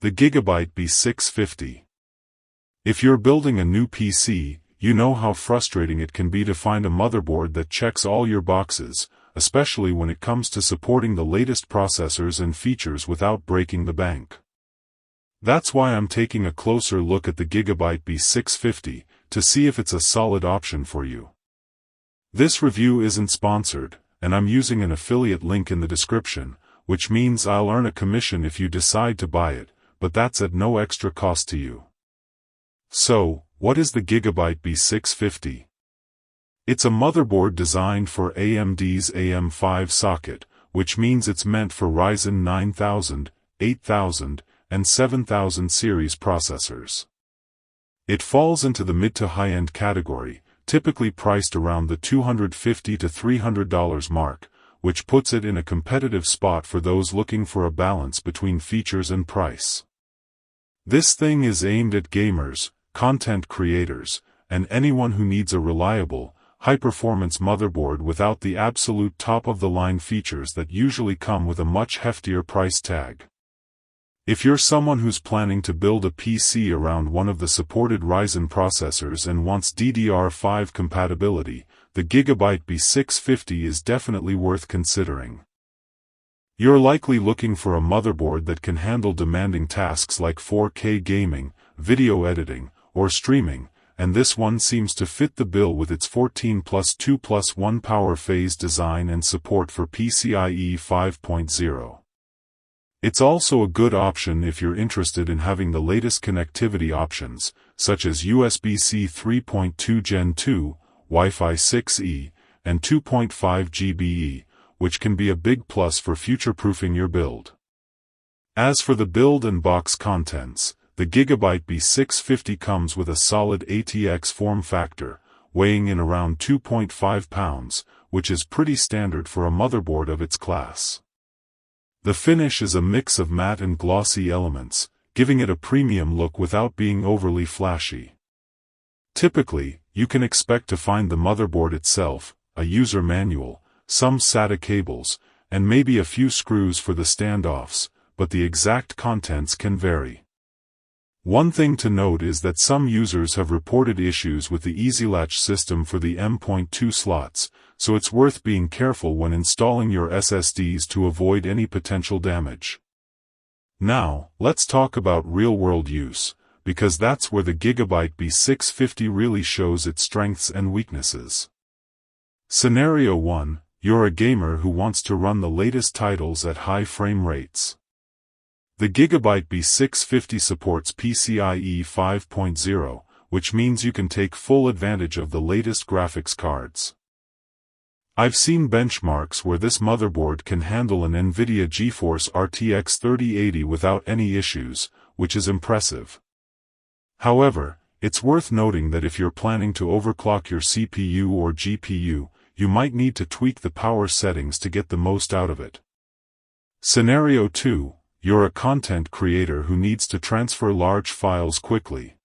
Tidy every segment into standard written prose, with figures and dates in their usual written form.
The GIGABYTE B650. If you're building a new PC, you know how frustrating it can be to find a motherboard that checks all your boxes, especially when it comes to supporting the latest processors and features without breaking the bank. That's why I'm taking a closer look at the GIGABYTE B650, to see if it's a solid option for you. This review isn't sponsored, and I'm using an affiliate link in the description, which means I'll earn a commission if you decide to buy it, but that's at no extra cost to you. So, what is the GIGABYTE B650? It's a motherboard designed for AMD's AM5 socket, which means it's meant for Ryzen 9000, 8000, and 7000 series processors. It falls into the mid to high-end category, typically priced around the $250 to $300 mark, which puts it in a competitive spot for those looking for a balance between features and price. This thing is aimed at gamers, content creators, and anyone who needs a reliable, high-performance motherboard without the absolute top-of-the-line features that usually come with a much heftier price tag. If you're someone who's planning to build a PC around one of the supported Ryzen processors and wants DDR5 compatibility, the GIGABYTE B650 is definitely worth considering. You're likely looking for a motherboard that can handle demanding tasks like 4K gaming, video editing, or streaming, and this one seems to fit the bill with its 14+2+1 power phase design and support for PCIe 5.0. It's also a good option if you're interested in having the latest connectivity options, such as USB-C 3.2 Gen 2, Wi-Fi 6E, and 2.5 GBE, which can be a big plus for future-proofing your build. As for the build and box contents, the GIGABYTE B650 comes with a solid ATX form factor, weighing in around 2.5 pounds, which is pretty standard for a motherboard of its class. The finish is a mix of matte and glossy elements, giving it a premium look without being overly flashy. Typically, you can expect to find the motherboard itself, a user manual, some SATA cables, and maybe a few screws for the standoffs, but the exact contents can vary. One thing to note is that some users have reported issues with the EasyLatch system for the M.2 slots, so it's worth being careful when installing your SSDs to avoid any potential damage. Now, let's talk about real-world use, because that's where the GIGABYTE B650 really shows its strengths and weaknesses. Scenario 1. You're a gamer who wants to run the latest titles at high frame rates. The GIGABYTE B650 supports PCIe 5.0, which means you can take full advantage of the latest graphics cards. I've seen benchmarks where this motherboard can handle an NVIDIA GeForce RTX 3080 without any issues, which is impressive. However, it's worth noting that if you're planning to overclock your CPU or GPU, you might need to tweak the power settings to get the most out of it. Scenario 2. You're a content creator who needs to transfer large files quickly.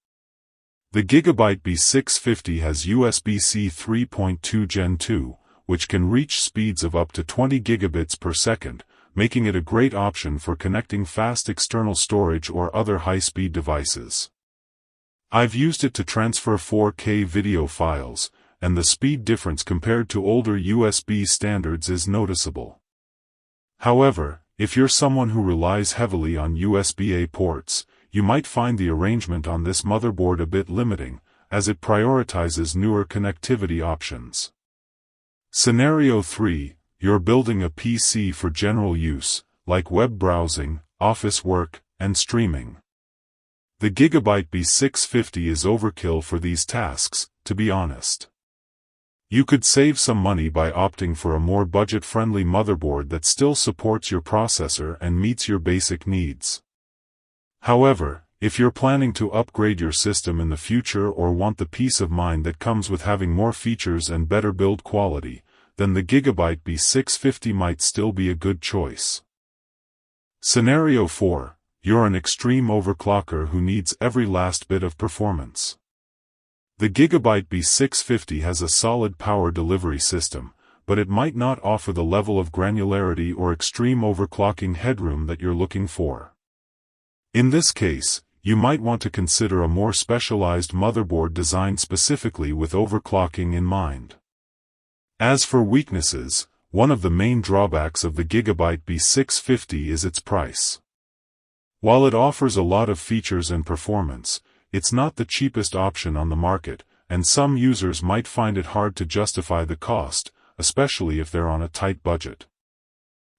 The GIGABYTE B650 has USB-C 3.2 Gen 2, which can reach speeds of up to 20 gigabits per second, making it a great option for connecting fast external storage or other high-speed devices. I've used it to transfer 4K video files, and the speed difference compared to older USB standards is noticeable. However, if you're someone who relies heavily on USB-A ports, you might find the arrangement on this motherboard a bit limiting, as it prioritizes newer connectivity options. Scenario 3. You're building a PC for general use, like web browsing, office work, and streaming. The GIGABYTE B650 is overkill for these tasks, to be honest. You could save some money by opting for a more budget-friendly motherboard that still supports your processor and meets your basic needs. However, if you're planning to upgrade your system in the future or want the peace of mind that comes with having more features and better build quality, then the GIGABYTE B650 might still be a good choice. Scenario 4. You're an extreme overclocker who needs every last bit of performance. The GIGABYTE B650 has a solid power delivery system, but it might not offer the level of granularity or extreme overclocking headroom that you're looking for. In this case, you might want to consider a more specialized motherboard designed specifically with overclocking in mind. As for weaknesses, one of the main drawbacks of the GIGABYTE B650 is its price. While it offers a lot of features and performance, it's not the cheapest option on the market, and some users might find it hard to justify the cost, especially if they're on a tight budget.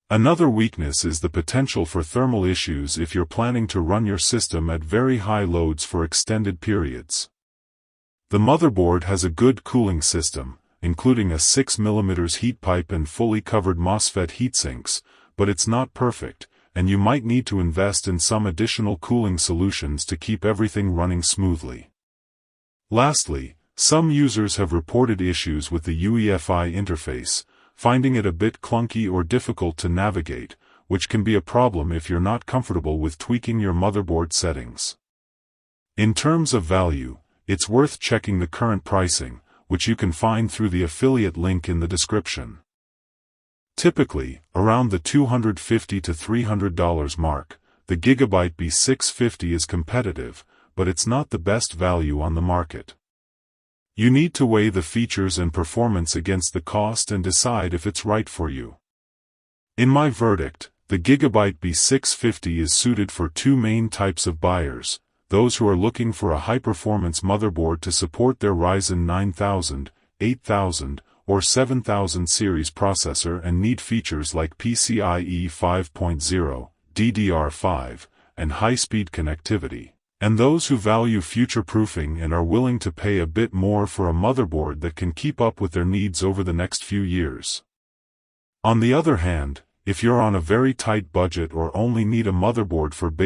Another weakness is the potential for thermal issues if you're planning to run your system at very high loads for extended periods. The motherboard has a good cooling system, including a 6mm heat pipe and fully covered MOSFET heatsinks, but it's not perfect, and you might need to invest in some additional cooling solutions to keep everything running smoothly. Lastly, some users have reported issues with the UEFI interface, finding it a bit clunky or difficult to navigate, which can be a problem if you're not comfortable with tweaking your motherboard settings. In terms of value, it's worth checking the current pricing, which you can find through the affiliate link in the description. Typically, around the $250 to $300 mark, the GIGABYTE B650 is competitive, but it's not the best value on the market. You need to weigh the features and performance against the cost and decide if it's right for you. In my verdict, the GIGABYTE B650 is suited for two main types of buyers: those who are looking for a high-performance motherboard to support their Ryzen 9000, 8000, or 7000 series processor and need features like PCIe 5.0, DDR5, and high-speed connectivity, and those who value future-proofing and are willing to pay a bit more for a motherboard that can keep up with their needs over the next few years. On the other hand, if you're on a very tight budget or only need a motherboard for basic